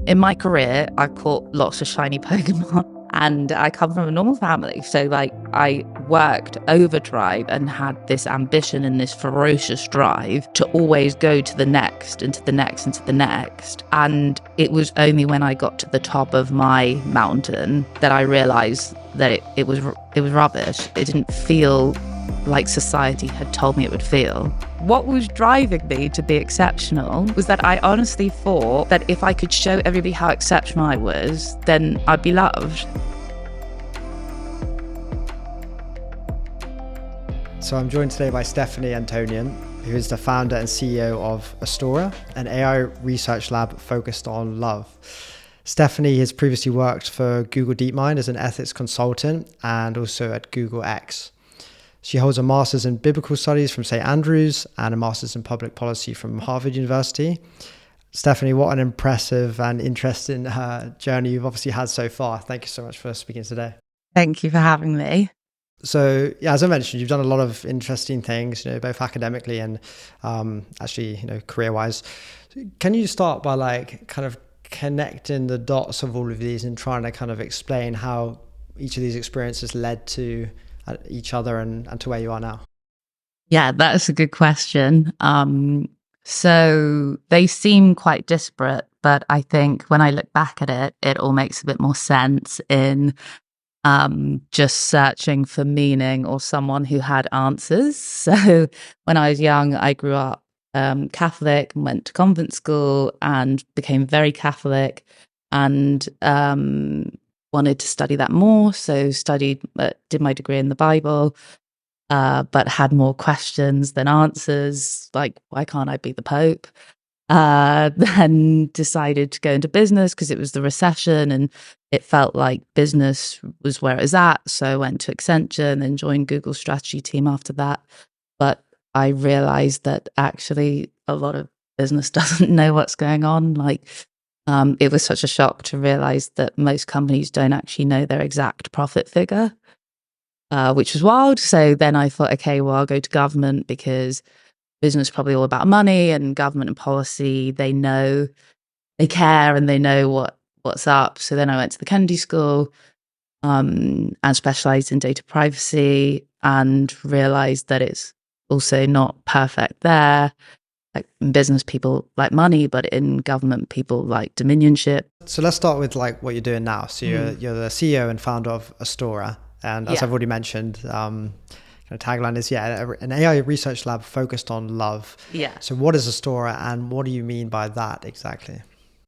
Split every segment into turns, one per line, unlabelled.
In my career, I caught lots of shiny Pokemon and I come from a normal family. So like I worked overdrive and had this ambition and this ferocious drive to always go to the next and to the next and to the next. And it was only when I got to the top of my mountain that I realized that it was rubbish. It didn't feel like society had told me it would feel. What was driving me to be exceptional was that I honestly thought that if I could show everybody how exceptional I was, then I'd be loved.
So I'm joined today by Stephanie Antonian, who is the founder and CEO of Aestora, an AI research lab focused on love. Stephanie has previously worked for Google DeepMind as an ethics consultant and also at Google X. She holds a master's in biblical studies from St. Andrews and a master's in public policy from Harvard University. Stephanie, what an impressive and interesting journey you've obviously had so far. Thank you so much for speaking today.
Thank you for having me.
So, yeah, as I mentioned, you've done a lot of interesting things, both academically and actually, career-wise. Can you start by kind of connecting the dots of all of these and trying to kind of explain how each of these experiences led to each other and to where you are now?
Yeah, that's a good question. So they seem quite disparate, but I think when I look back at it, it all makes a bit more sense in just searching for meaning or someone who had answers. So when I was young, I grew up Catholic and went to convent school and became very Catholic and wanted to study that more. So did my degree in the Bible, but had more questions than answers. Like, why can't I be the Pope? Then decided to go into business because it was the recession and it felt like business was where it was at. So I went to Accenture and then joined Google's strategy team after that. But I realized that actually a lot of business doesn't know what's going on. It was such a shock to realize that most companies don't actually know their exact profit figure, which was wild. So then I thought, okay, well, I'll go to government because business is probably all about money, and government and policy, they know, they care, and they know what's up. So then I went to the Kennedy School and specialized in data privacy and realized that it's also not perfect there. Like in business, people like money, but in government, people like dominionship.
So let's start with what you're doing now. So you're the CEO and founder of Aestora, and as I've already mentioned, kind of tagline is an AI research lab focused on love.
Yeah.
So what is Aestora, and what do you mean by that exactly?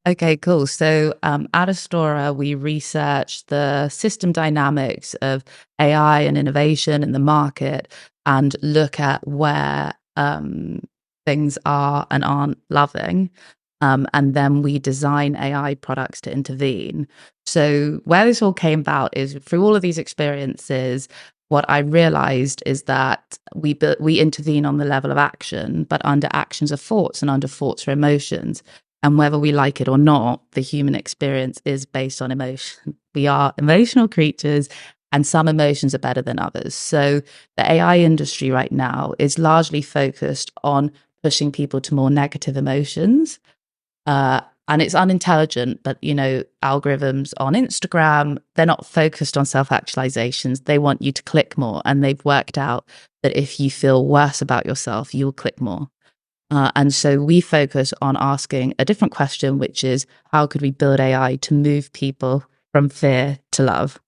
Okay, cool. So at Aestora, we research the system dynamics of AI and innovation in the market and look at where things are and aren't loving. And then we design AI products to intervene. So where this all came about is through all of these experiences, what I realized is that we intervene on the level of action, but under actions are thoughts and under thoughts are emotions. And whether we like it or not, the human experience is based on emotion. We are emotional creatures, and some emotions are better than others. So the AI industry right now is largely focused on pushing people to more negative emotions. And it's unintelligent, but, algorithms on Instagram, they're not focused on self-actualizations. They want you to click more. And they've worked out that if you feel worse about yourself, you'll click more. And so we focus on asking a different question, which is, how could we build AI to move people from fear to love?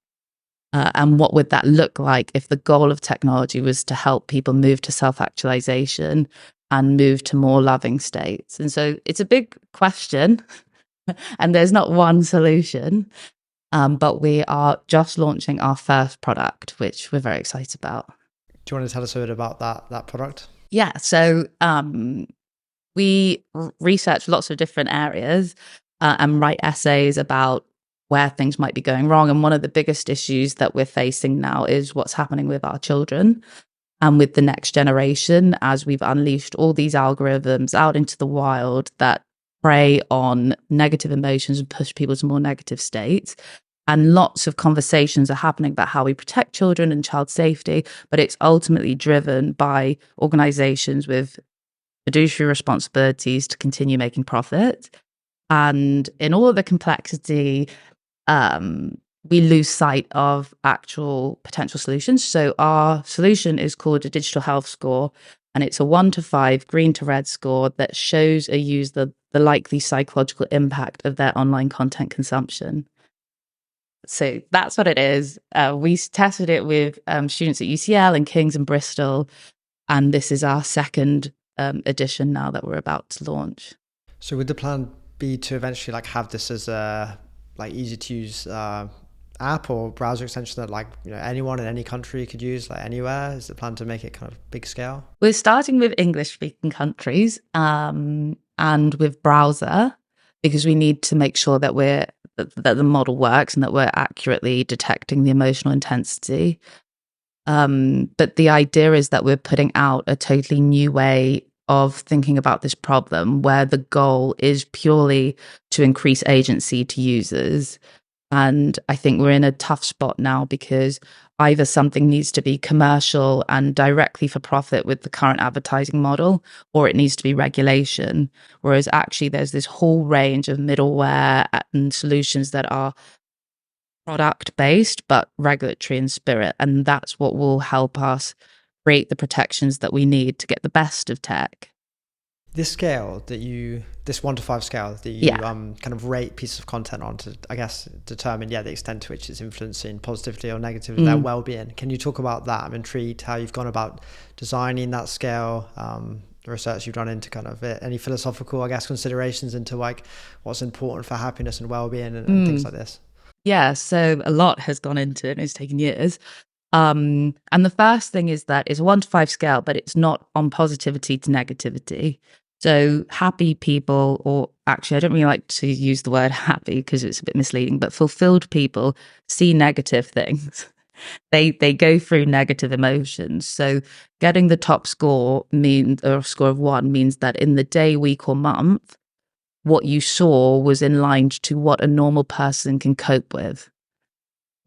And what would that look like if the goal of technology was to help people move to self-actualization and move to more loving states? And so it's a big question and there's not one solution, but we are just launching our first product, which we're very excited about.
Do you want to tell us a bit about that product?
Yeah, so we research lots of different areas and write essays about where things might be going wrong. And one of the biggest issues that we're facing now is what's happening with our children and with the next generation, as we've unleashed all these algorithms out into the wild that prey on negative emotions and push people to more negative states. And lots of conversations are happening about how we protect children and child safety, but it's ultimately driven by organizations with fiduciary responsibilities to continue making profit. And in all of the complexity, we lose sight of actual potential solutions. So our solution is called a digital health score, and it's a 1 to 5 green to red score that shows a user the likely psychological impact of their online content consumption. So that's what it is. We tested it with students at UCL and King's and Bristol, and this is our second edition now that we're about to launch.
So would the plan be to eventually like have this as a like easy to use app or browser extension that like anyone in any country could use, like anywhere? Is the plan to make it kind of big scale?
We're starting with English speaking countries and with browser, because we need to make sure that that the model works and that we're accurately detecting the emotional intensity. But the idea is that we're putting out a totally new way of thinking about this problem, where the goal is purely to increase agency to users. And I think we're in a tough spot now, because either something needs to be commercial and directly for profit with the current advertising model, or it needs to be regulation. Whereas actually there's this whole range of middleware and solutions that are product based, but regulatory in spirit. And that's what will help us create the protections that we need to get the best of tech.
This scale that this 1 to 5 scale that you kind of rate pieces of content on to, I guess, determine the extent to which it's influencing positively or negatively their well-being. Can you talk about that? I'm intrigued how you've gone about designing that scale, the research you've done into kind of any philosophical, I guess, considerations into like what's important for happiness and well-being and things like this.
Yeah, so a lot has gone into it, and it's taken years. And the first thing is that it's a 1 to 5 scale, but it's not on positivity to negativity. So happy people, or actually, I don't really like to use the word happy because it's a bit misleading, but fulfilled people see negative things. They go through negative emotions. So getting the top score means, or a score of 1 means that in the day, week, or month, what you saw was in line to what a normal person can cope with.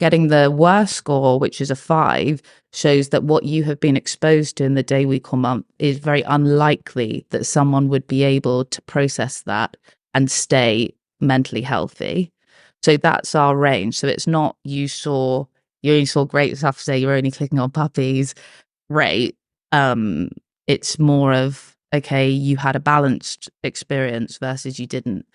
Getting the worst score, which is a 5, shows that what you have been exposed to in the day, week, or month is very unlikely that someone would be able to process that and stay mentally healthy. So that's our range. So it's not you only saw great stuff, say you're only clicking on puppies, great. It's more of, okay, you had a balanced experience versus you didn't.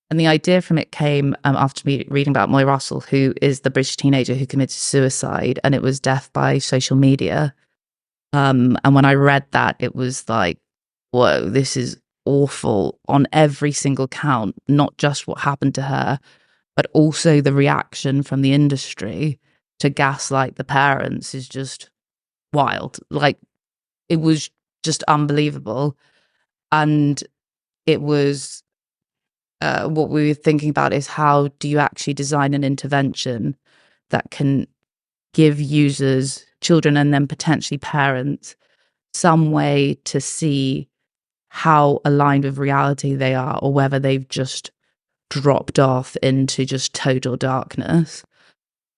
And the idea from it came after me reading about Moy Russell, who is the British teenager who committed suicide, and it was death by social media. And when I read that, it was like, whoa, this is awful on every single count, not just what happened to her, but also the reaction from the industry to gaslight the parents is just wild. Like, it was just unbelievable. And it was what we were thinking about is, how do you actually design an intervention that can give users, children, and then potentially parents, some way to see how aligned with reality they are, or whether they've just dropped off into just total darkness.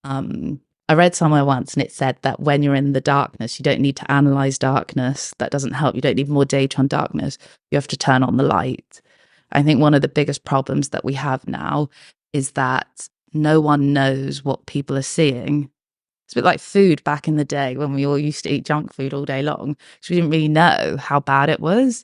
I read somewhere once, and it said that when you're in the darkness, you don't need to analyze darkness. That doesn't help. You don't need more data on darkness. You have to turn on the light. I think one of the biggest problems that we have now is that no one knows what people are seeing. It's a bit like food back in the day when we all used to eat junk food all day long, because we didn't really know how bad it was.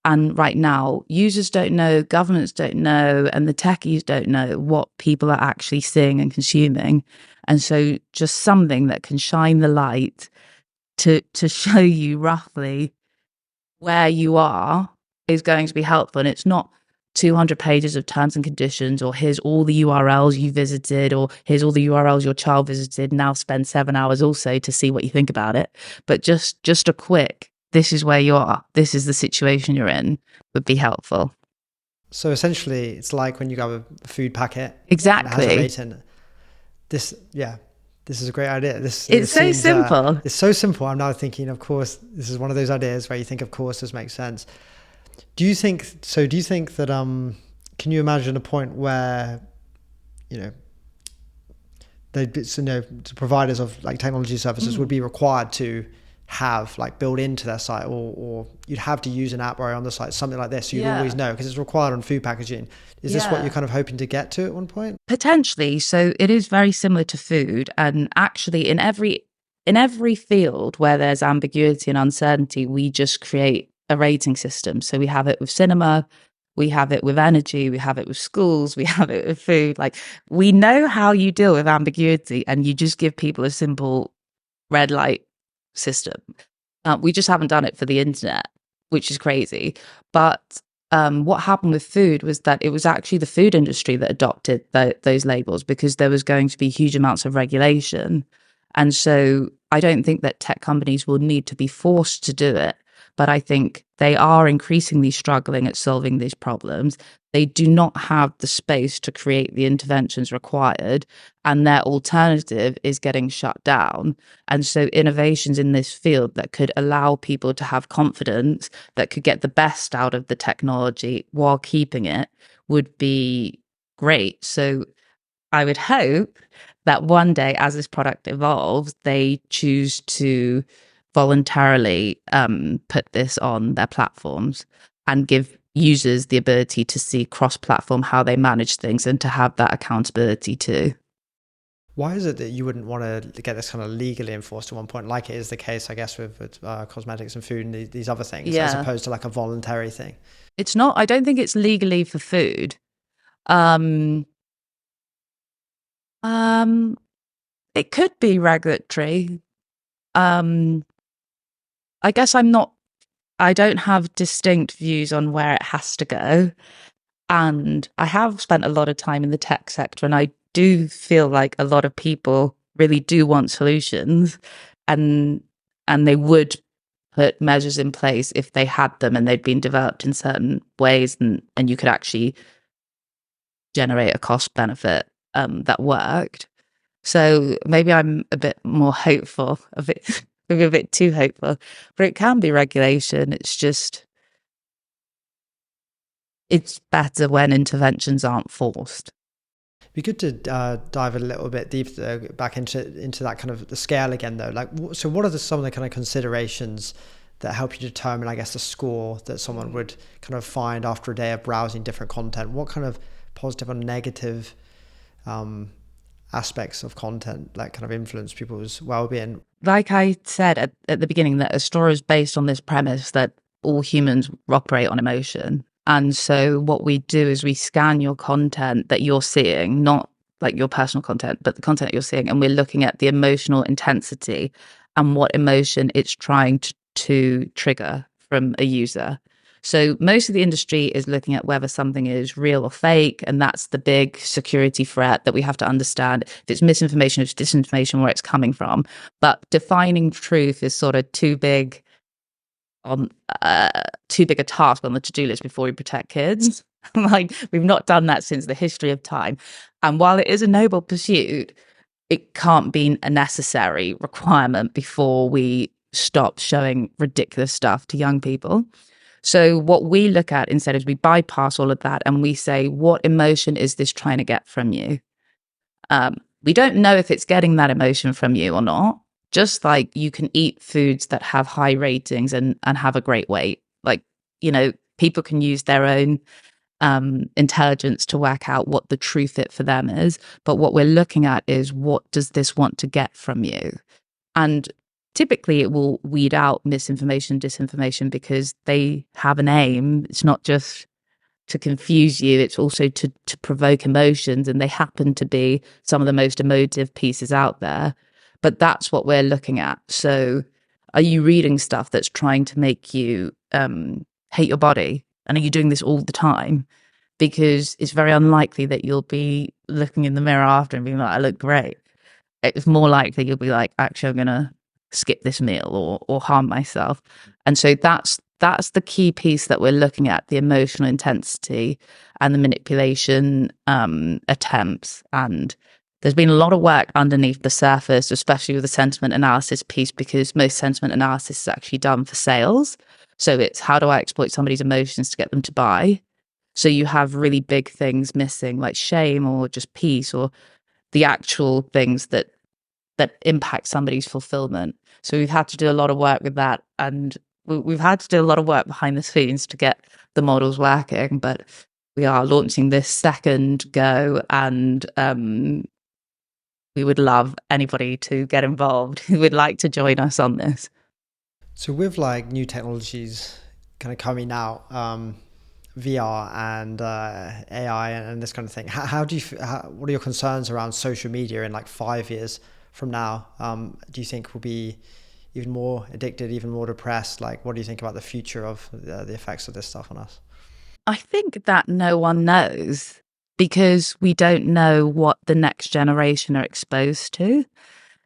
And right now, users don't know, governments don't know, and the techies don't know what people are actually seeing and consuming. And so just something that can shine the light to show you roughly where you are is going to be helpful. And it's not 200 pages of terms and conditions, or here's all the URLs you visited, or here's all the URLs your child visited. Now spend 7 hours also to see what you think about it. But just a quick, this is where you are, this is the situation you're in, would be helpful.
So essentially, it's like when you grab a food packet.
Exactly.
And it has a rating. This is a great idea.
It's so simple.
It's so simple. I'm now thinking, of course, this is one of those ideas where you think, of course, this makes sense. Do you think that, can you imagine a point where, the providers of like technology services would be required to have like built into their site, or you'd have to use an app or on the site, something like this, so you'd always
Yeah.
know because it's required on food packaging. Is this what you're
Yeah.
kind of hoping to get to at one point?
Potentially. So it is very similar to food. And actually in every field where there's ambiguity and uncertainty, we just create a rating system. So we have it with cinema, we have it with energy, we have it with schools, we have it with food. Like, we know how you deal with ambiguity, and you just give people a simple red light system. We just haven't done it for the internet, which is crazy. But what happened with food was that it was actually the food industry that adopted those labels, because there was going to be huge amounts of regulation. And so I don't think that tech companies will need to be forced to do it, but I think they are increasingly struggling at solving these problems. They do not have the space to create the interventions required, and their alternative is getting shut down. And so innovations in this field that could allow people to have confidence, that could get the best out of the technology while keeping it, would be great. So I would hope that one day, as this product evolves, they choose to voluntarily put this on their platforms and give users the ability to see cross-platform how they manage things, and to have that accountability too.
Why is it that you wouldn't want to get this kind of legally enforced at one point, like it is the case, I guess, with cosmetics and food and these other things, as
Yeah,
opposed to like a voluntary thing?
it's not. I don't think it's legally for food. Um, um, it could be regulatory. Um, I guess I don't have distinct views on where it has to go. And I have spent a lot of time in the tech sector, and I do feel like a lot of people really do want solutions, and they would put measures in place if they had them and they'd been developed in certain ways, and you could actually generate a cost benefit that worked. So maybe I'm a bit more hopeful, a bit maybe a bit too hopeful, but it can be regulation. It's just, it's better when interventions aren't forced.
Be good to dive a little bit deeper back into that kind of the scale again, though. Like, so what are some of the kind of considerations that help you determine, I guess, the score that someone would kind of find after a day of browsing different content? What kind of positive and negative um, aspects of content that kind of influence people's well-being?
Like I said at the beginning, that Aestora is based on this premise that all humans operate on emotion. And so what we do is we scan your content that you're seeing, not like your personal content, but the content that you're seeing. And we're looking at the emotional intensity and what emotion it's trying to trigger from a user. So most of the industry is looking at whether something is real or fake, and that's the big security threat that we have to understand. If it's misinformation, if it's disinformation, where it's coming from. But defining truth is sort of on too big a task on the to-do list before we protect kids. Like, we've not done that since the history of time. And while it is a noble pursuit, it can't be a necessary requirement before we stop showing ridiculous stuff to young people. So what we look at instead is we bypass all of that, and we say, what emotion is this trying to get from you? We don't know if it's getting that emotion from you or not. Just like you can eat foods that have high ratings and have a great weight. Like, people can use their own intelligence to work out what the true fit for them is. But what we're looking at is, what does this want to get from you? And typically it will weed out misinformation, disinformation, because they have an aim. It's not just to confuse you, it's also to provoke emotions, and they happen to be some of the most emotive pieces out there. But that's what we're looking at. So are you reading stuff that's trying to make you hate your body? And are you doing this all the time? Because it's very unlikely that you'll be looking in the mirror after and being like, I look great. It's more likely you'll be like, actually, I'm gonna skip this meal or harm myself. And so that's the key piece that we're looking at: the emotional intensity and the manipulation attempts. And there's been a lot of work underneath the surface, especially with the sentiment analysis piece, because most sentiment analysis is actually done for sales. So it's, how do I exploit somebody's emotions to get them to buy? So you have really big things missing, like shame or just peace, or the actual things that that impact somebody's fulfillment. So we've had to do a lot of work with that, and we've had to do a lot of work behind the scenes to get the models working. But we are launching this second go, and we would love anybody to get involved who would like to join us on this.
So with like new technologies kind of coming out, VR and AI and this kind of thing, how do you, what are your concerns around social media in like 5 years from now? Do you think we'll be even more addicted, even more depressed? Like, what do you think about the future of the effects of this stuff on us?
I think that no one knows because we don't know what the next generation are exposed to.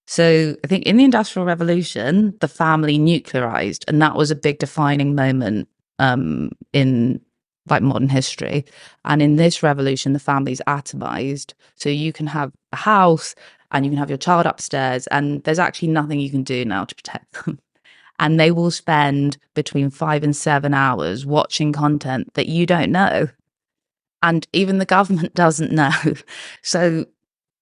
So I think in the Industrial Revolution, the family nuclearized, and that was a big defining moment in like modern history. And in this revolution, the family's atomized. So you can have a house and you can have your child upstairs, and there's actually nothing you can do now to protect them. And they will spend between 5 and 7 hours watching content that you don't know. And even the government doesn't know. So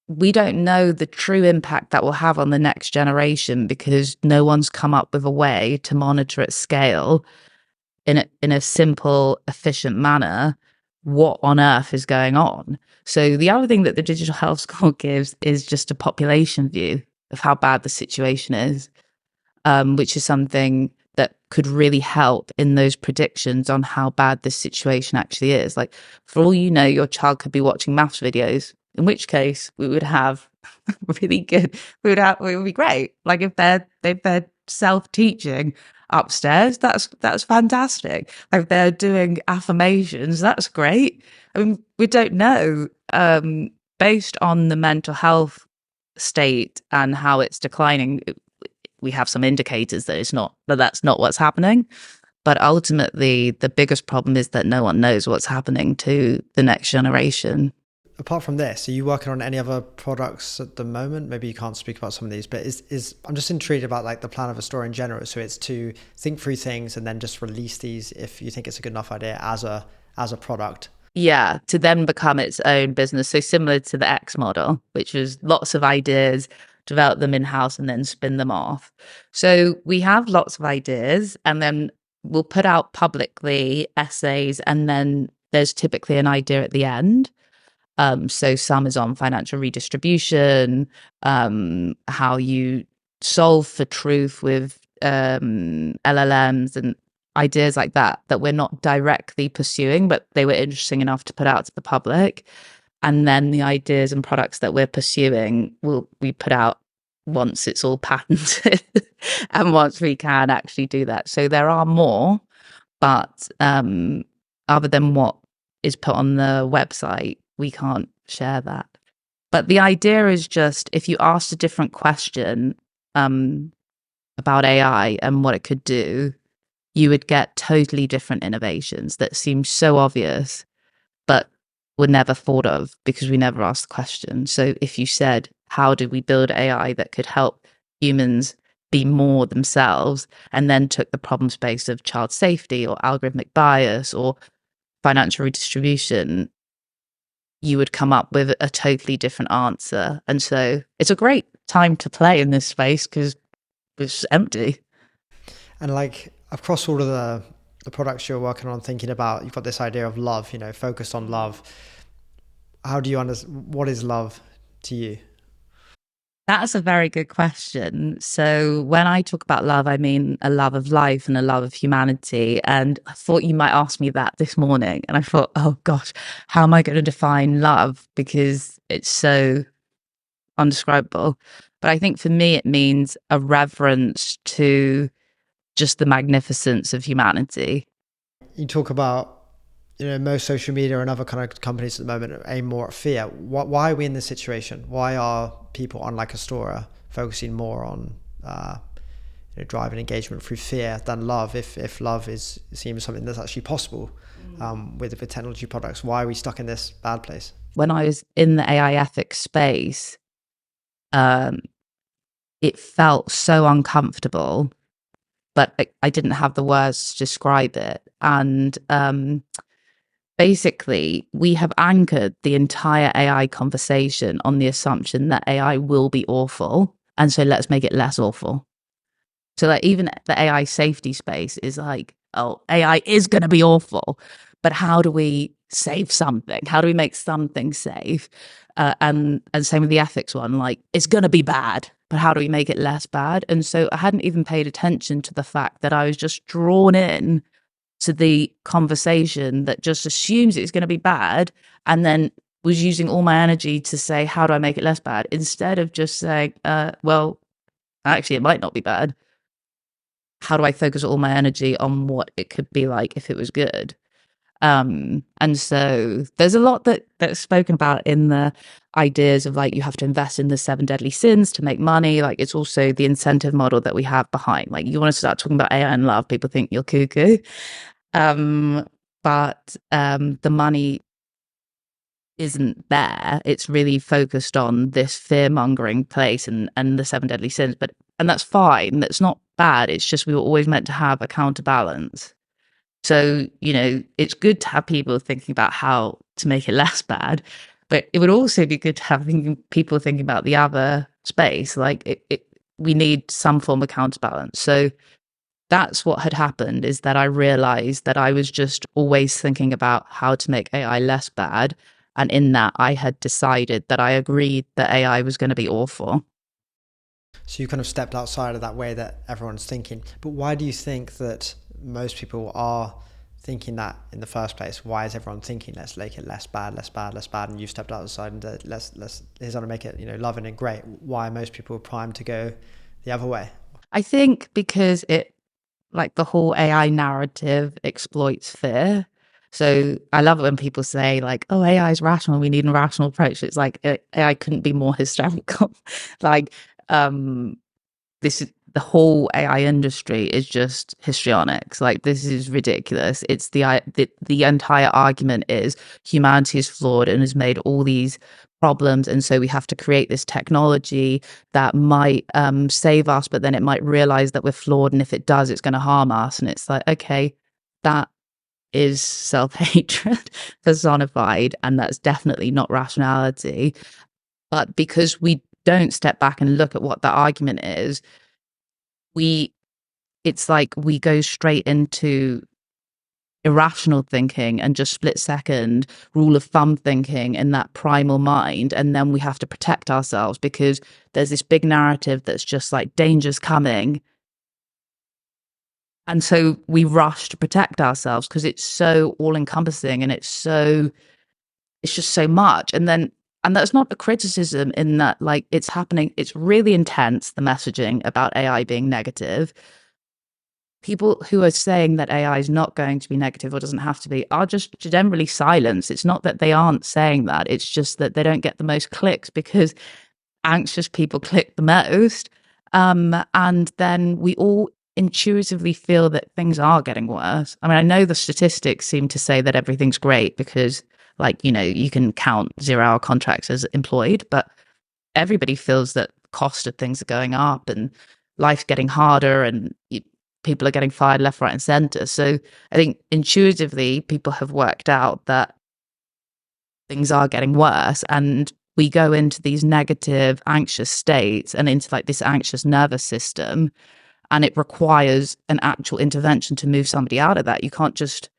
we don't know the true impact that will have on the next generation because no one's come up with a way to monitor at scale in a simple, efficient manner what on earth is going on. So the other thing that the digital health score gives is just a population view of how bad the situation is, which is something that could really help in those predictions on how bad this situation actually is. Like, for all you know, your child could be watching maths videos, in which case we would have really good, it would be great. Like if they're self-teaching upstairs, that's fantastic. Like if they're doing affirmations, that's great. I mean, we don't know, based on the mental health state and how it's declining. We have some indicators that that's not what's happening. But ultimately, the biggest problem is that no one knows what's happening to the next generation.
Apart from this, are you working on any other products at the moment? Maybe you can't speak about some of these, but is I'm just intrigued about like the plan of Aestora in general. So it's to think through things and then just release these if you think it's a good enough idea as a product.
Yeah, to then become its own business. So similar to the X model, which was lots of ideas, develop them in-house and then spin them off. So we have lots of ideas and then we'll put out publicly essays, and then there's typically an idea at the end. So some is on financial redistribution, how you solve for truth with LLMs and ideas like that we're not directly pursuing, but they were interesting enough to put out to the public. And then the ideas and products that we're pursuing will we put out once it's all patented and once we can actually do that. So there are more, but other than what is put on the website, we can't share that. But the idea is just if you asked a different question about AI and what it could do, you would get totally different innovations that seem so obvious, but were never thought of because we never asked the question. So if you said, how do we build AI that could help humans be more themselves, and then took the problem space of child safety or algorithmic bias or financial redistribution, you would come up with a totally different answer. And so it's a great time to play in this space because it's empty.
And like across all of the products you're working on, thinking about, you've got this idea of love, focused on love. How do you understand, what is love to you?
That's a very good question. So when I talk about love, I mean a love of life and a love of humanity. And I thought you might ask me that this morning. And I thought, oh gosh, how am I going to define love? Because it's so undescribable. But I think for me, it means a reverence to just the magnificence of humanity.
You talk about, most social media and other kind of companies at the moment aim more at fear. Why are we in this situation? Why are people on like Aestora focusing more on driving engagement through fear than love? If love seems something that's actually possible with technology products, why are we stuck in this bad place?
When I was in the AI ethics space, it felt so uncomfortable, but I didn't have the words to describe it. And basically, we have anchored the entire AI conversation on the assumption that AI will be awful And so let's make it less awful. So like even the AI safety space is like, oh, AI is going to be awful, but how do we save something? How do we make something safe? And same with the ethics one, like it's going to be bad, but how do we make it less bad? And so I hadn't even paid attention to the fact that I was just drawn in to the conversation that just assumes it's going to be bad, and then was using all my energy to say, how do I make it less bad? Instead of just saying, well, actually, it might not be bad. How do I focus all my energy on what it could be like if it was good? And so there's a lot that's spoken about in the ideas of like you have to invest in the 7 deadly sins to make money. Like it's also the incentive model that we have behind. Like you want to start talking about AI and love, people think you're cuckoo. But the money isn't there. It's really focused on this fear mongering place and the 7 deadly sins. And that's fine. That's not bad. It's just we were always meant to have a counterbalance. So, it's good to have people thinking about how to make it less bad, but it would also be good to have people thinking about the other space. Like we need some form of counterbalance. So that's what had happened, is that I realized that I was just always thinking about how to make AI less bad. And in that, I had decided that I agreed that AI was going to be awful.
So you kind of stepped outside of that way that everyone's thinking. But why do you think that most people are thinking that in the first place? Why is everyone thinking let's make it less bad, less bad, less bad? And you stepped outside and here's how to make it, loving and great. Why are most people primed to go the other way?
I think because like the whole AI narrative exploits fear. So I love it when people say like, oh, AI is rational, we need a rational approach. It's like AI couldn't be more hysterical. Like this is the whole AI industry is just histrionics. Like this is ridiculous. It's the entire argument is humanity is flawed and has made all these problems, and so we have to create this technology that might save us, but then it might realize that we're flawed, and if it does, it's going to harm us. And it's like, okay, that is self-hatred personified, and that's definitely not rationality. But because we don't step back and look at what that argument is, it's like we go straight into irrational thinking and just split second rule of thumb thinking in that primal mind, and then we have to protect ourselves because there's this big narrative that's just like danger's coming, and so we rush to protect ourselves because it's so all encompassing and it's just so much. And that's not a criticism in that, like, it's happening. It's really intense, the messaging about AI being negative. People who are saying that AI is not going to be negative or doesn't have to be are just generally silenced. It's not that they aren't saying that. It's just that they don't get the most clicks because anxious people click the most. And then we all intuitively feel that things are getting worse. I mean, I know the statistics seem to say that everything's great because, like, you can count 0-hour contracts as employed, but everybody feels that cost of things are going up and life's getting harder and people are getting fired left, right, and center. So I think intuitively people have worked out that things are getting worse, and we go into these negative, anxious states and into like this anxious nervous system, and it requires an actual intervention to move somebody out of that. You can't just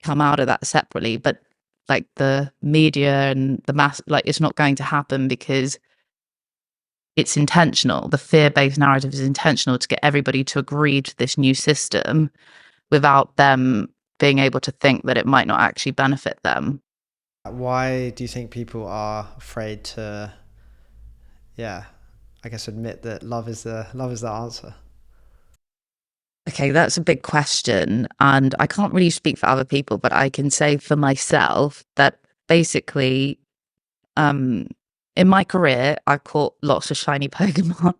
come out of that separately, but like the media and the mass, like it's not going to happen because it's intentional. The fear-based narrative is intentional to get everybody to agree to this new system without them being able to think that it might not actually benefit them.
Why do you think people are afraid to, I guess, admit that love is the answer?
Okay, that's a big question. And I can't really speak for other people, but I can say for myself that basically, in my career, I caught lots of shiny Pokemon.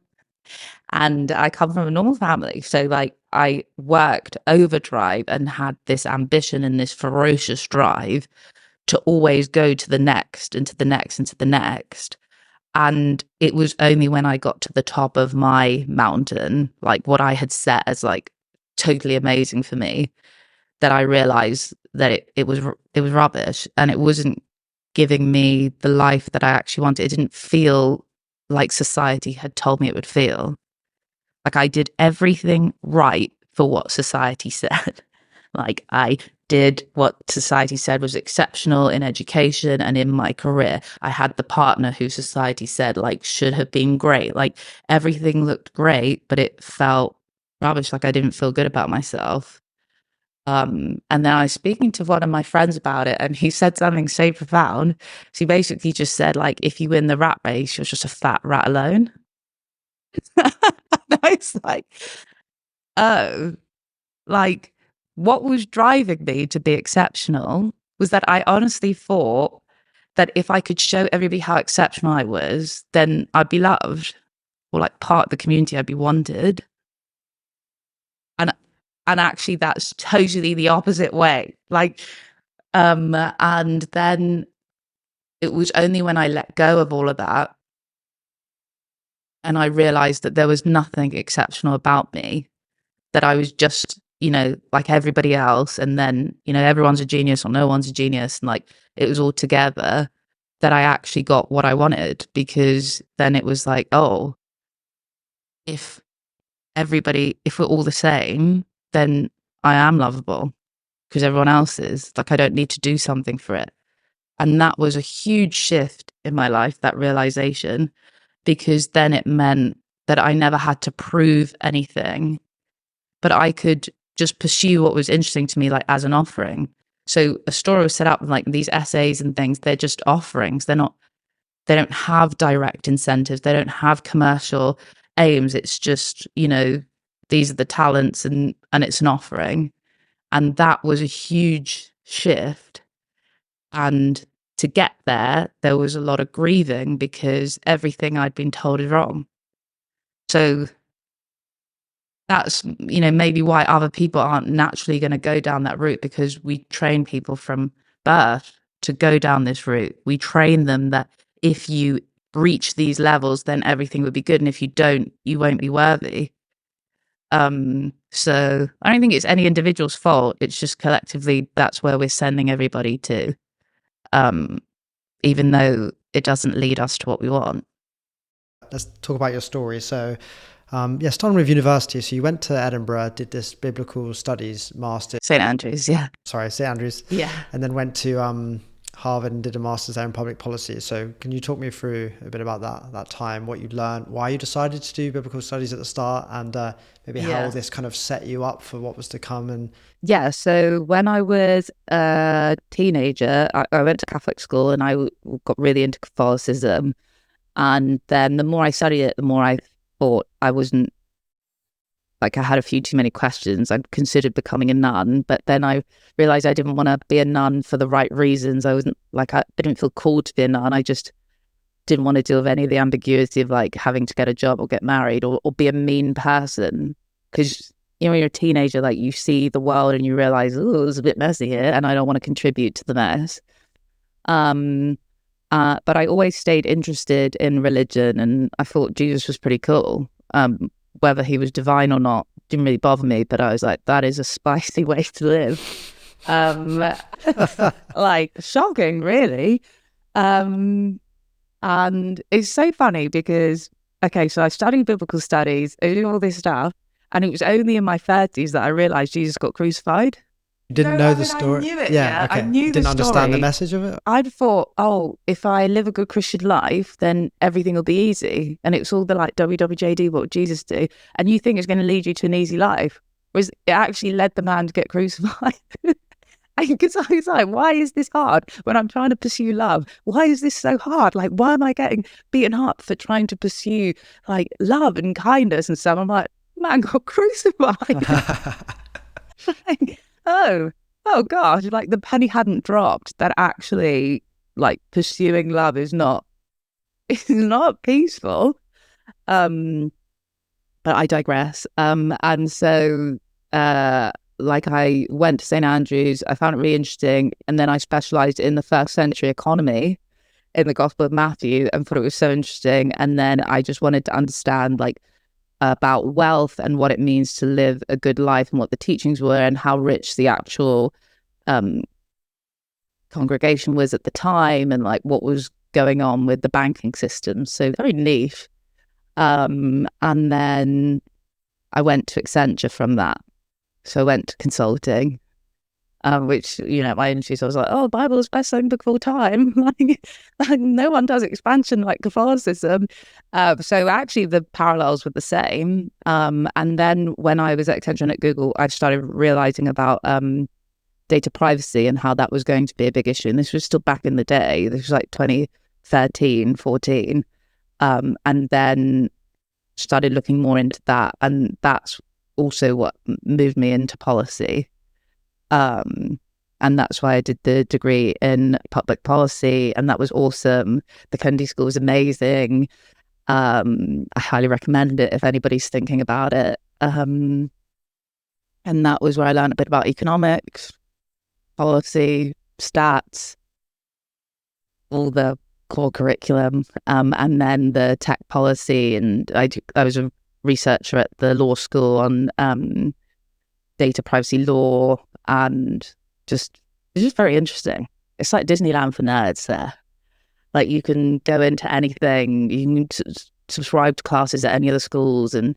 And I come from a normal family. So, like, I worked overdrive and had this ambition and this ferocious drive to always go to the next and to the next and to the next. And it was only when I got to the top of my mountain, like what I had set as like totally amazing for me, that I realized that it was rubbish and it wasn't giving me the life that I actually wanted. It didn't feel like society had told me it would feel. Like I did everything right for what society said. Like I did what society said was exceptional in education and in my career. I had the partner who society said like should have been great. Like everything looked great, but it felt rubbish. Like I didn't feel good about myself. And then I was speaking to one of my friends about it, and he said something so profound. So he basically just said, like, if you win the rat race, you're just a fat rat alone. And I was like, oh, like, what was driving me to be exceptional was that I honestly thought that if I could show everybody how exceptional I was, then I'd be loved, or like part of the community, I'd be wanted. And actually that's totally the opposite way. Like, and then it was only when I let go of all of that and I realized that there was nothing exceptional about me, that I was just, like everybody else. And then, everyone's a genius or no one's a genius. And like, it was all together, that I actually got what I wanted, because then it was like, oh, if we're all the same, then I am lovable because everyone else is. Like, I don't need to do something for it. And that was a huge shift in my life, that realization, because then it meant that I never had to prove anything, but I could just pursue what was interesting to me, like as an offering. So Aestora was set up with like these essays and things. They're just offerings. They don't have direct incentives. They don't have commercial aims. It's just, these are the talents and it's an offering. And that was a huge shift. And to get there, there was a lot of grieving because everything I'd been told is wrong. So that's, maybe why other people aren't naturally going to go down that route, because we train people from birth to go down this route. We train them that if you reach these levels, then everything would be good. And if you don't, you won't be worthy. So I don't think it's any individual's fault. It's just collectively, that's where we're sending everybody to. Even though it doesn't lead us to what we want.
Let's talk about your story. So, starting with university. So you went to Edinburgh, did this biblical studies master.
St. Andrews, yeah.
Sorry, St. Andrews.
Yeah.
And then went to Harvard and did a master's there in public policy. So can you talk me through a bit about that time, what you learned, why you decided to do biblical studies at the start, and maybe how this kind of set you up for what was to come? And
yeah, so when I was a teenager, I went to Catholic school and I got really into Catholicism. And then the more I studied it, the more I thought I wasn't, like, I had a few too many questions. I considered becoming a nun, but then I realized I didn't want to be a nun for the right reasons. I wasn't like, I didn't feel called to be a nun. I just didn't want to deal with any of the ambiguity of like having to get a job or get married or be a mean person. Because, when you're a teenager, like you see the world and you realize, oh, it's a bit messy here and I don't want to contribute to the mess. But I always stayed interested in religion and I thought Jesus was pretty cool. Whether he was divine or not didn't really bother me, but I was like, that is a spicy way to live. Like, shocking, really. And it's so funny because, okay, so I studied biblical studies, I did all this stuff, and it was only in my 30s that I realized Jesus got crucified.
You didn't know the story?
I knew it,
yeah. Okay.
I knew
you didn't
the
understand
story.
the message of it?
I'd thought, oh, if I live a good Christian life, then everything will be easy. And it's all the like WWJD, what would Jesus do? And you think it's going to lead you to an easy life. Whereas it actually led the man to get crucified. Because I was like, why is this hard when I'm trying to pursue love? Why is this so hard? Like, why am I getting beaten up for trying to pursue like love and kindness and stuff? I'm like, man got crucified. Like, oh gosh, like the penny hadn't dropped that actually like pursuing love is not peaceful. But I digress. And so like I went to St. Andrews, I found it really interesting, and then I specialized in the first century economy in the Gospel of Matthew and thought it was so interesting. And then I just wanted to understand like about wealth and what it means to live a good life and what the teachings were and how rich the actual congregation was at the time and like what was going on with the banking system. So very niche. And then I went to Accenture from that. So I went to consulting, which, my industry, so I was like, oh, Bible is best-selling book of all time. like, no one does expansion like Catholicism. So actually the parallels were the same. And then when I was at Accenture and at Google, I started realizing about data privacy and how that was going to be a big issue. And this was still back in the day. This was like 2013, 14. And then started looking more into that. And that's also what moved me into policy. And that's why I did the degree in public policy. And that was awesome. The Kennedy School was amazing. I highly recommend it if anybody's thinking about it. And that was where I learned a bit about economics, policy, stats, all the core curriculum, and then the tech policy. And I was a researcher at the law school on data privacy law, and it's just very interesting. It's like Disneyland for nerds there. Like, you can go into anything, you can subscribe to classes at any other schools, and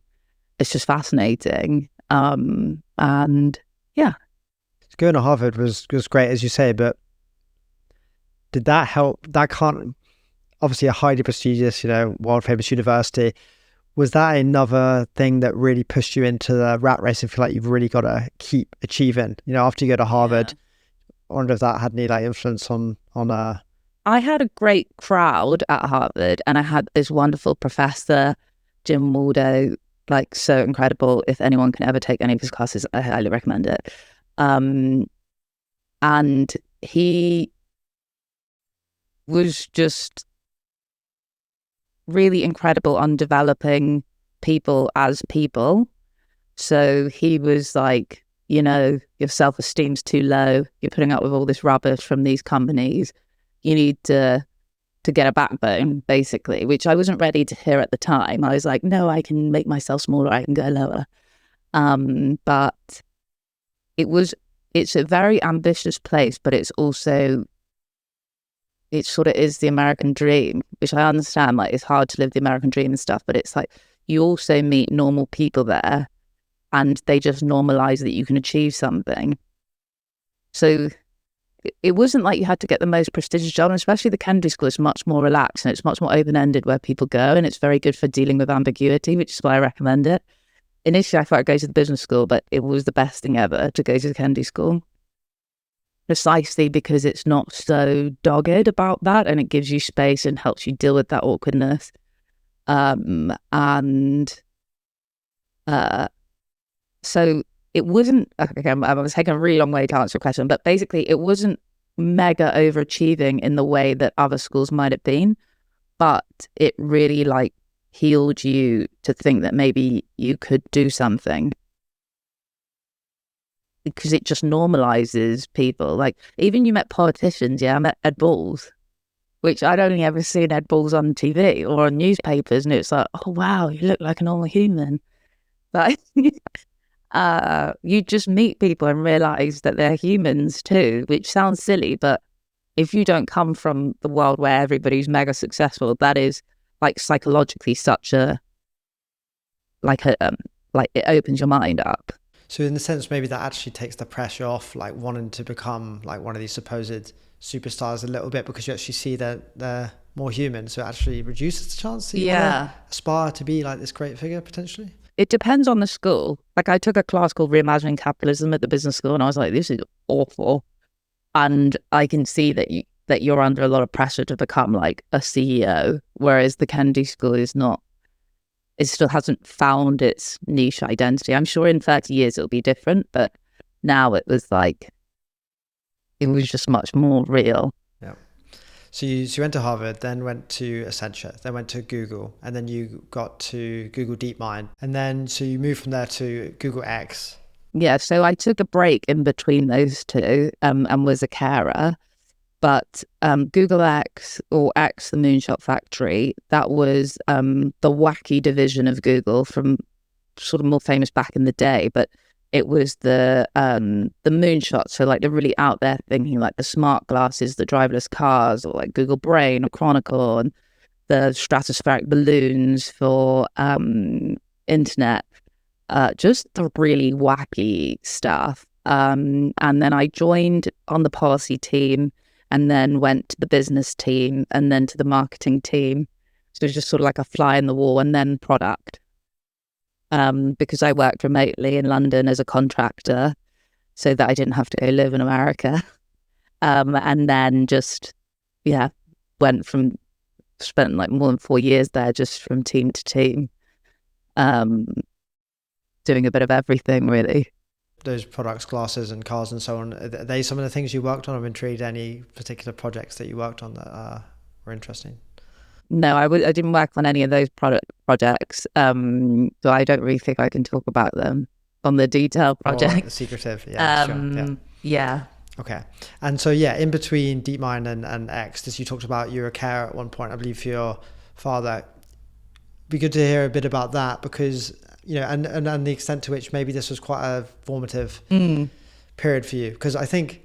it's just fascinating. And yeah.
Going to Harvard was great, as you say, but did that help? That can't, obviously a highly prestigious, world famous university. Was that another thing that really pushed you into the rat race and feel like you've really got to keep achieving? After you go to Harvard, I wonder if that had any influence on
I had a great crowd at Harvard, and I had this wonderful professor, Jim Waldo, so incredible. If anyone can ever take any of his classes, I highly recommend it. And he was just really incredible on developing people as people. So he was like, your self-esteem's too low. You're putting up with all this rubbish from these companies. You need to get a backbone, basically, which I wasn't ready to hear at the time. I was like, no, I can make myself smaller. I can go lower. But it's a very ambitious place, but it sort of is the American dream, which I understand, it's hard to live the American dream and stuff, but it's like you also meet normal people there, and they just normalize that you can achieve something. So it wasn't like you had to get the most prestigious job, and especially the Kennedy School is much more relaxed and it's much more open-ended where people go, and it's very good for dealing with ambiguity, which is why I recommend it. Initially, I thought I'd go to the business school, but it was the best thing ever to go to the Kennedy School. Precisely because it's not so dogged about that, and it gives you space and helps you deal with that awkwardness. So it wasn't, okay, I was taking a really long way to answer your question, but basically it wasn't mega overachieving in the way that other schools might have been, but it really healed you to think that maybe you could do something, because it just normalizes people. Even you met politicians. I met Ed Balls, which I'd only ever seen Ed Balls on TV or on newspapers, and it's like, oh wow, you look like a normal human. But you just meet people and realize that they're humans too, which sounds silly, but if you don't come from the world where everybody's mega successful, that is psychologically such a it opens your mind up.
So in the sense, maybe that actually takes the pressure off, wanting to become one of these supposed superstars a little bit, because you actually see that they're more human. So it actually reduces the chance that you want to aspire to be this great figure potentially.
It depends on the school. I took a class called Reimagining Capitalism at the business school, and I was like, this is awful. And I can see that you're under a lot of pressure to become a CEO, whereas the Kennedy School is not. It still hasn't found its niche identity. I'm sure in 30 years it'll be different, but now it was it was just much more real.
Yeah. So you went to Harvard, then went to Accenture, then went to Google, and then you got to Google DeepMind. And then, so you moved from there to Google X.
Yeah, so I took a break in between those two and was a carer. But Google X, or X, the Moonshot Factory, that was the wacky division of Google, from sort of more famous back in the day. But it was the moonshot, so like the really out there thinking, like the smart glasses, the driverless cars, or like Google Brain or Chronicle, and the stratospheric balloons for internet, just the really wacky stuff. And then I joined on the policy team, and then went to the business team, and then to the marketing team. So it was just sort of like a fly in the wall, and then product. Because I worked remotely in London as a contractor, so that I didn't have to go live in America. And then just, yeah, spent like more than 4 years there, just from team to team, doing a bit of everything, really.
Those products, glasses and cars and so on, are they some of the things you worked on? I'm intrigued. Any particular projects that you worked on that were interesting?
No, I didn't work on any of those projects, so I don't really think I can talk about them on the detailed
Or
project.
secretive, yeah, sure, yeah.
Yeah.
Okay. And so, yeah, in between DeepMind and X, as you talked about, you were a carer at one point, I believe, for your father. It'd be good to hear a bit about that, because, you know, and the extent to which maybe this was quite a formative period for you. Because I think,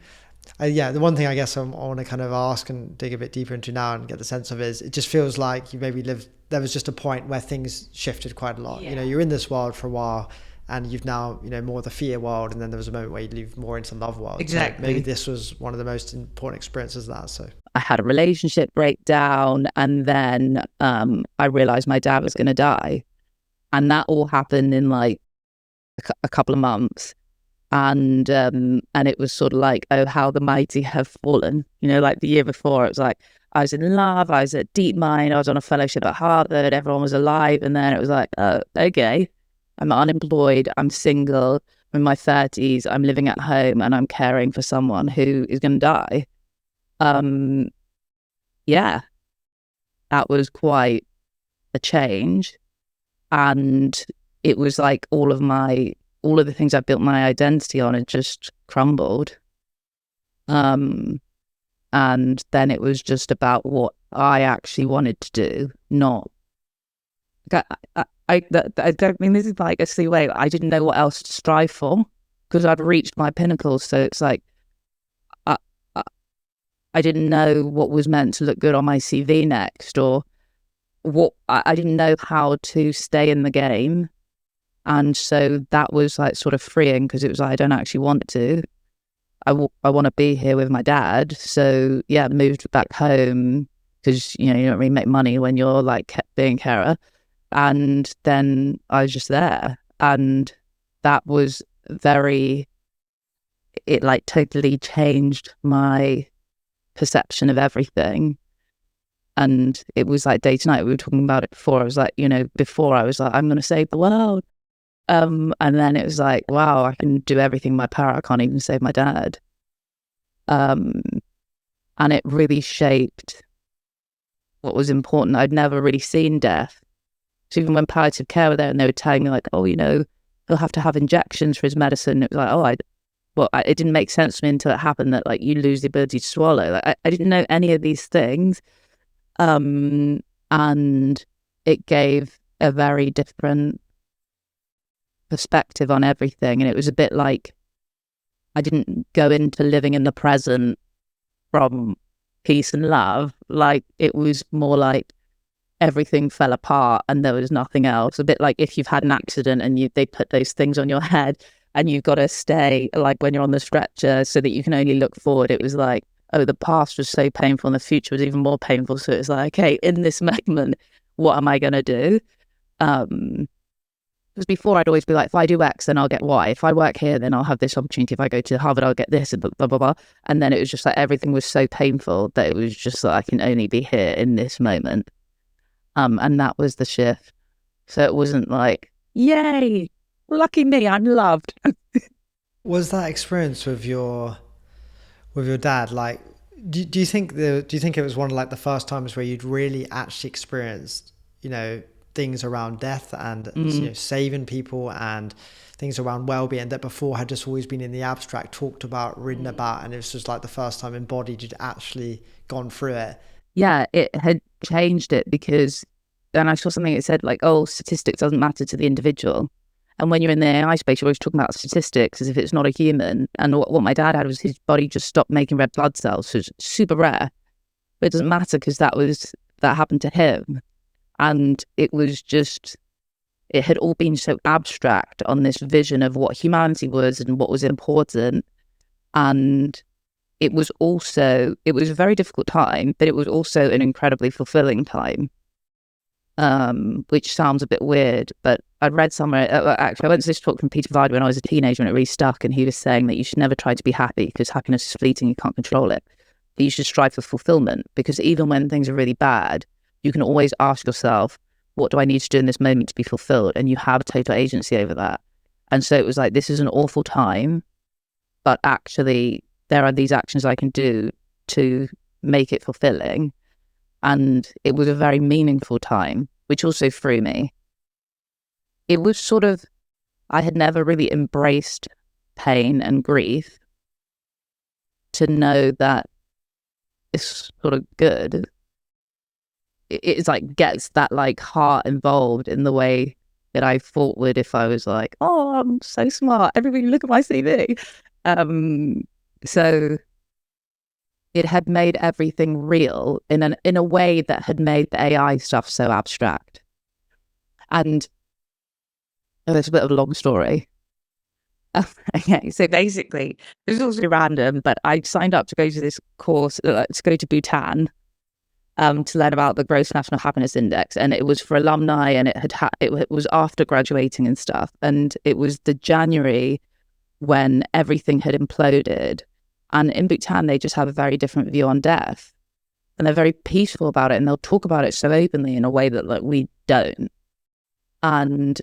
the one thing I guess I want to kind of ask and dig a bit deeper into now and get the sense of is, it just feels like you maybe there was just a point where things shifted quite a lot. Yeah. You know, you're in this world for a while, and you've now, you know, more the fear world, and then there was a moment where you moved more into love world.
Exactly.
So maybe this was one of the most important experiences of that. So
I had a relationship breakdown, and then I realized my dad was going to die, and that all happened in like a couple of months. And it was sort of like, oh, how the mighty have fallen. You know, like the year before, it was like I was in love, I was at DeepMind, I was on a fellowship at Harvard, everyone was alive, and then it was like, oh, okay, I'm unemployed, I'm single, I'm in my 30s, I'm living at home, and I'm caring for someone who is going to die. Yeah, that was quite a change, and it was like all of the things I built my identity on had just crumbled. And then it was just about what I actually wanted to do, not. I don't mean this is like a silly way. I didn't know what else to strive for, because I'd reached my pinnacle. So it's like I didn't know what was meant to look good on my CV next, or what I didn't know how to stay in the game. And so that was like sort of freeing, because it was like, I don't actually want to. I want to be here with my dad. So yeah, moved back home, because, you know, you don't really make money when you're like being carer. And then I was just there. And that was it like totally changed my perception of everything. And it was like day to night. We were talking about it before. I was like, you know, before I was like, I'm going to save the world. And then it was like, wow, I can do everything in my power. I can't even save my dad. And it really shaped what was important. I'd never really seen death. So even when palliative care were there and they were telling me like, oh, you know, he'll have to have injections for his medicine. It was like, it didn't make sense to me until it happened that like you lose the ability to swallow. Like I didn't know any of these things. And it gave a very different perspective on everything. And it was a bit like I didn't go into living in the present from peace and love. Like it was more like everything fell apart and there was nothing else. A bit like if you've had an accident and they put those things on your head and you've got to stay like when you're on the stretcher so that you can only look forward. It was like, oh, the past was so painful and the future was even more painful. So it's like, okay, in this moment, what am I going to do? Because before I'd always be like, if I do X, then I'll get Y. If I work here, then I'll have this opportunity. If I go to Harvard, I'll get this, and blah, blah, blah. And then it was just like everything was so painful that it was just like, I can only be here in this moment. And that was the shift. So it wasn't like, yay, lucky me, I'm loved.
Was that experience with your dad, like, do you think it was one of like the first times where you'd really actually experienced, you know, things around death and you know, saving people and things around well-being that before had just always been in the abstract, talked about, written about, and it was just like the first time embodied, you'd actually gone through it?
Yeah, it had changed it, because then I saw something that said like, oh, statistics doesn't matter to the individual. And when you're in the AI space, you're always talking about statistics as if it's not a human. And what my dad had was his body just stopped making red blood cells, so it's super rare. But it doesn't matter because that happened to him. And it was just, it had all been so abstract on this vision of what humanity was and what was important. And it was a very difficult time, but it was also an incredibly fulfilling time, which sounds a bit weird. But I'd read somewhere, actually, I went to this talk from Peter Vide when I was a teenager and it really stuck. And he was saying that you should never try to be happy because happiness is fleeting, you can't control it. But you should strive for fulfillment, because even when things are really bad, you can always ask yourself, what do I need to do in this moment to be fulfilled? And you have total agency over that. And so it was like, this is an awful time, but actually there are these actions I can do to make it fulfilling. And it was a very meaningful time, which also threw me. It was sort of, I had never really embraced pain and grief to know that it's sort of good. It's like gets that like heart involved in the way that I thought would if I was like, oh, I'm so smart, everybody look at my CV. So it had made everything real in a way that had made the AI stuff so abstract. And it's a bit of a long story. Okay, so basically, this is also random, but I signed up to go to this course, to go to Bhutan, to learn about the Gross National Happiness Index, and it was for alumni, and it was after graduating and stuff, and it was the January when everything had imploded, and in Bhutan they just have a very different view on death, and they're very peaceful about it, and they'll talk about it so openly in a way that like we don't. And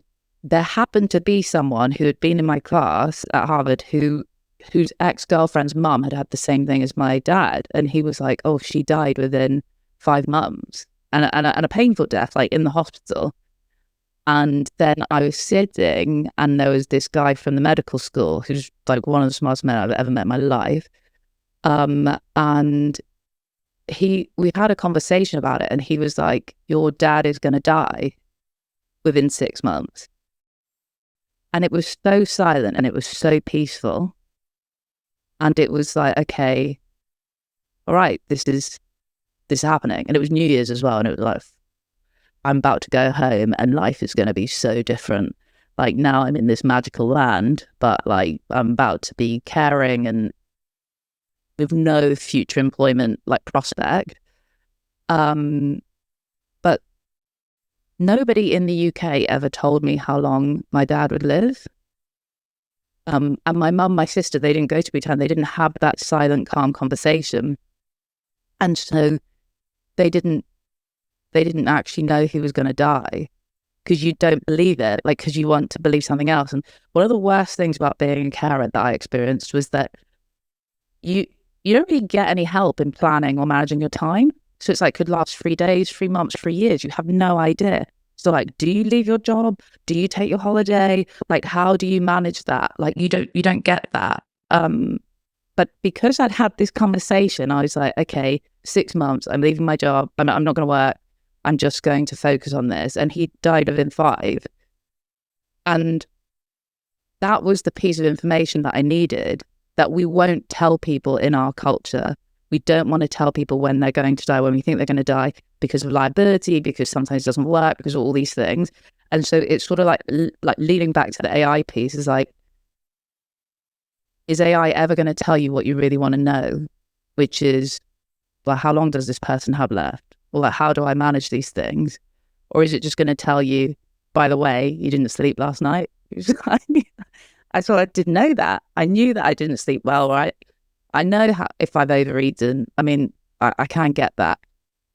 there happened to be someone who had been in my class at Harvard whose ex-girlfriend's mum had had the same thing as my dad, and he was like, oh, she died within 5 months, and a painful death, like in the hospital. And then I was sitting, and there was this guy from the medical school who's like one of the smartest men I've ever met in my life. And we had a conversation about it, and he was like, your dad is going to die within 6 months. And it was so silent and it was so peaceful. And it was like, okay, all right, this is happening. And it was New Year's as well. And it was like, I'm about to go home and life is going to be so different. Like now I'm in this magical land, but like I'm about to be caring and with no future employment like prospect. But nobody in the UK ever told me how long my dad would live. And my mum, my sister, they didn't go to Bhutan. They didn't have that silent, calm conversation. And so they didn't actually know he was going to die, because you don't believe it, like, because you want to believe something else. And one of the worst things about being a carer that I experienced was that you don't really get any help in planning or managing your time. So it's like could last 3 days, 3 months, 3 years. You have no idea. So like, do you leave your job? Do you take your holiday? Like, how do you manage that? Like, you don't get that. But because I'd had this conversation, I was like, okay, 6 months, I'm leaving my job. I'm not going to work. I'm just going to focus on this. And he died within 5. And that was the piece of information that I needed, that we won't tell people in our culture. We don't want to tell people when they're going to die, when we think they're going to die, because of liability, because sometimes it doesn't work, because of all these things. And so it's sort of like leading back to the AI piece is like, is AI ever going to tell you what you really want to know? Which is, well, how long does this person have left? Or like, how do I manage these things? Or is it just going to tell you, by the way, you didn't sleep last night? I thought I didn't know that. I knew that I didn't sleep well, right? I know if I've overeaten. I mean, I can get that.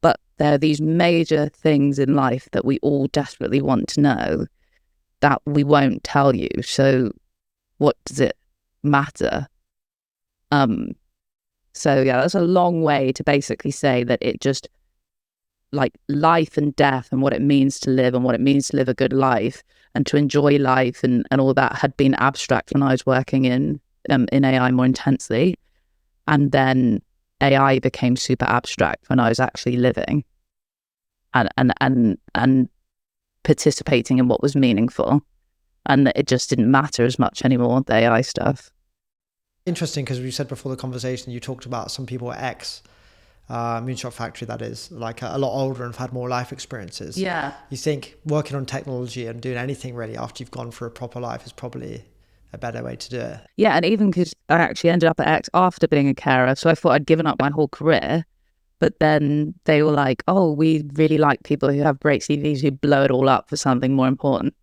But there are these major things in life that we all desperately want to know that we won't tell you. So what does it matter? So yeah, that's a long way to basically say that it just, like, life and death and what it means to live and what it means to live a good life and to enjoy life and all that had been abstract when I was working in AI more intensely. And then AI became super abstract when I was actually living and participating in what was meaningful. and that it just didn't matter as much anymore, the AI stuff.
Interesting, because we said before the conversation, you talked about some people at X, moonshot factory, that is, like a lot older and have had more life experiences.
Yeah.
You think working on technology and doing anything really after you've gone through a proper life is probably a better way to do it.
Yeah, and even because I actually ended up at X after being a carer, so I thought I'd given up my whole career. But then they were like, oh, we really like people who have great CVs who blow it all up for something more important,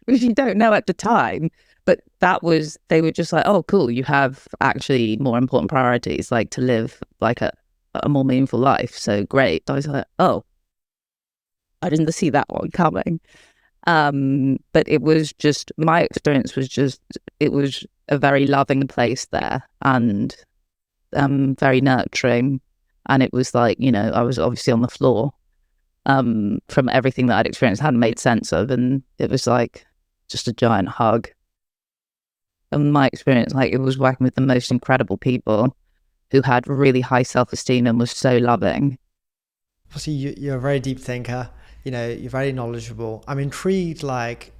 which you don't know at the time. But they were just like, oh, cool, you have actually more important priorities, like to live like a more meaningful life. So great. I was like, oh, I didn't see that one coming. But it was just, my experience was just, it was a very loving place there, and very nurturing. And it was like, I was obviously on the floor from everything that I'd experienced, hadn't made sense of. And it was like just a giant hug. And my experience, like, it was working with the most incredible people who had really high self-esteem and was so loving.
Obviously, you're a very deep thinker. You're very knowledgeable. I'm intrigued, like,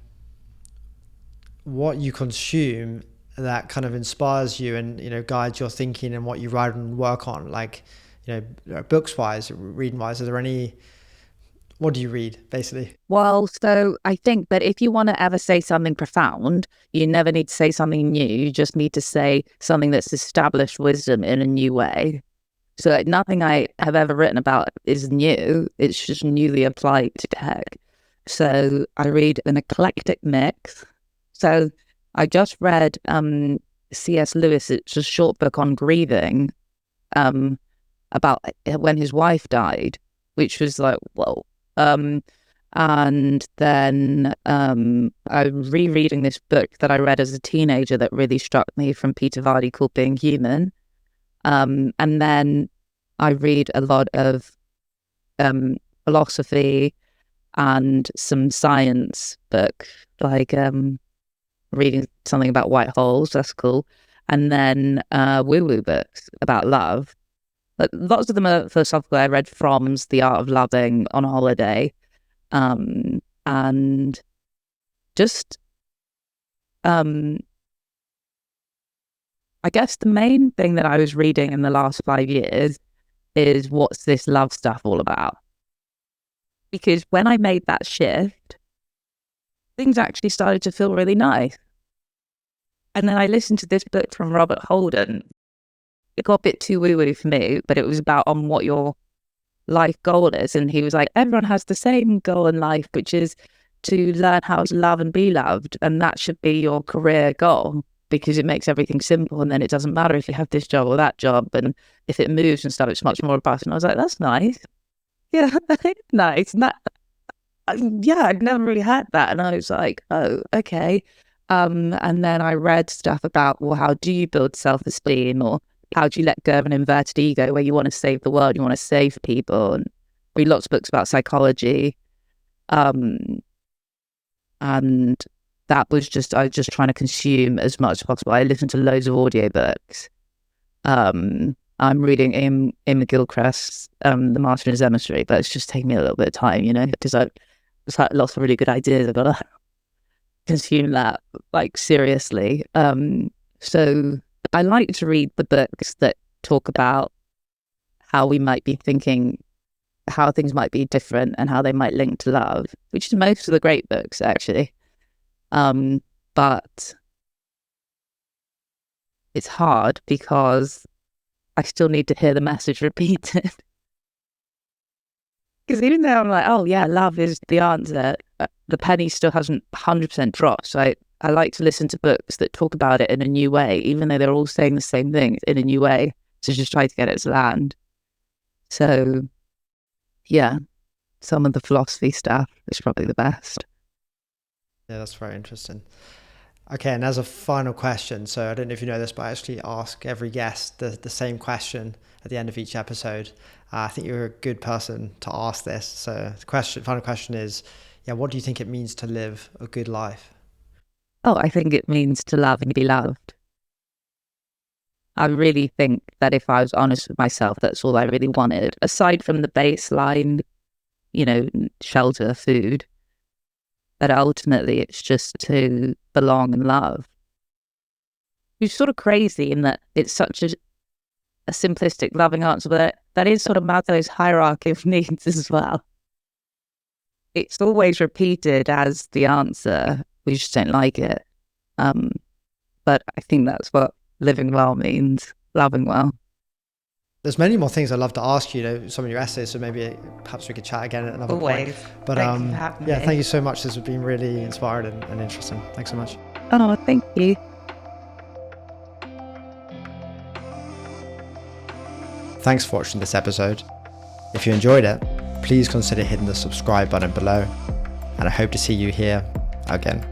what you consume that kind of inspires you and, guides your thinking and what you write and work on. Like, books wise, reading wise, what do you read basically?
Well, so I think that if you want to ever say something profound, you never need to say something new. You just need to say something that's established wisdom in a new way. So like, nothing I have ever written about is new. It's just newly applied to tech. So I read an eclectic mix. So I just read C.S. Lewis. It's a short book on grieving, about when his wife died, which was like, whoa. And then I'm rereading this book that I read as a teenager that really struck me from Peter Vardy called Being Human. And then I read a lot of philosophy and some science book, like reading something about white holes, that's cool. And then woo-woo books about love. But lots of them are philosophical. I read Fromm's The Art of Loving on holiday. And just, I guess the main thing that I was reading in the last 5 years is what's this love stuff all about? Because when I made that shift, things actually started to feel really nice. And then I listened to this book from Robert Holden. It got a bit too woo-woo for me, but it was about on what your life goal is. And he was like, everyone has the same goal in life, which is to learn how to love and be loved. And that should be your career goal, because it makes everything simple. And then it doesn't matter if you have this job or that job. And if it moves and stuff, it's much more robust. And I was like, that's nice. Yeah, that's nice. And that, yeah, I'd never really had that. And I was like, oh, okay. And then I read stuff about, well, how do you build self-esteem, or how do you let go of an inverted ego where you want to save the world, you want to save people, and read lots of books about psychology. And that was just, I was just trying to consume as much as possible. I listened to loads of audiobooks. I'm reading Ian McGilchrist's The Master and His Emissary, but it's just taking me a little bit of time, because I've just had lots of really good ideas. I've got to consume that, like, seriously. So I like to read the books that talk about how we might be thinking, how things might be different and how they might link to love, which is most of the great books, actually. But it's hard because I still need to hear the message repeated. Because even though I'm like, oh yeah, love is the answer, the penny still hasn't 100% dropped. So I like to listen to books that talk about it in a new way, even though they're all saying the same thing in a new way, to just try to get it to land. So yeah, some of the philosophy stuff is probably the best.
Yeah, that's very interesting. Okay, and as a final question, so I don't know if you know this, but I actually ask every guest the same question at the end of each episode. I think you're a good person to ask this. So the final question is, what do you think it means to live a good life?
Oh, I think it means to love and be loved. I really think that if I was honest with myself, that's all I really wanted. Aside from the baseline, shelter, food, But ultimately, it's just to belong and love. It's sort of crazy in that it's such a simplistic, loving answer, but that is sort of Maslow's hierarchy of needs as well. It's always repeated as the answer. We just don't like it. But I think that's what living well means, loving well.
There's many more things I'd love to ask you, some of your essays, so maybe perhaps we could chat again at another point. But thank you so much. This has been really inspiring and interesting. Thanks so much.
Oh, thank you.
Thanks for watching this episode. If you enjoyed it, please consider hitting the subscribe button below, and I hope to see you here again.